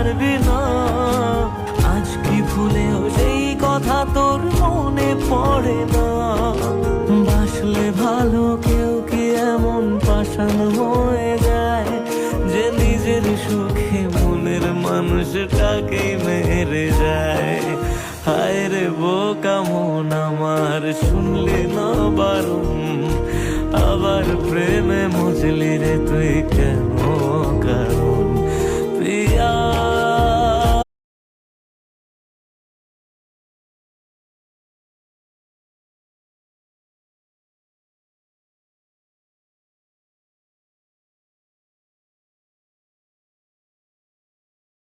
পারবি না। আজ কি ভুলেও সেই কথা তোর মনে পড়ে না? বাসলে ভালো কেউ কি এমন পাষাণ হয়ে যায় যে নিজের সুখে মনের মানুষটাকেই মেরে যায়? হায় রে বোকা মন আমার, শুনলি না বারণ, আবার প্রেমে মজলি রে তুই কেন?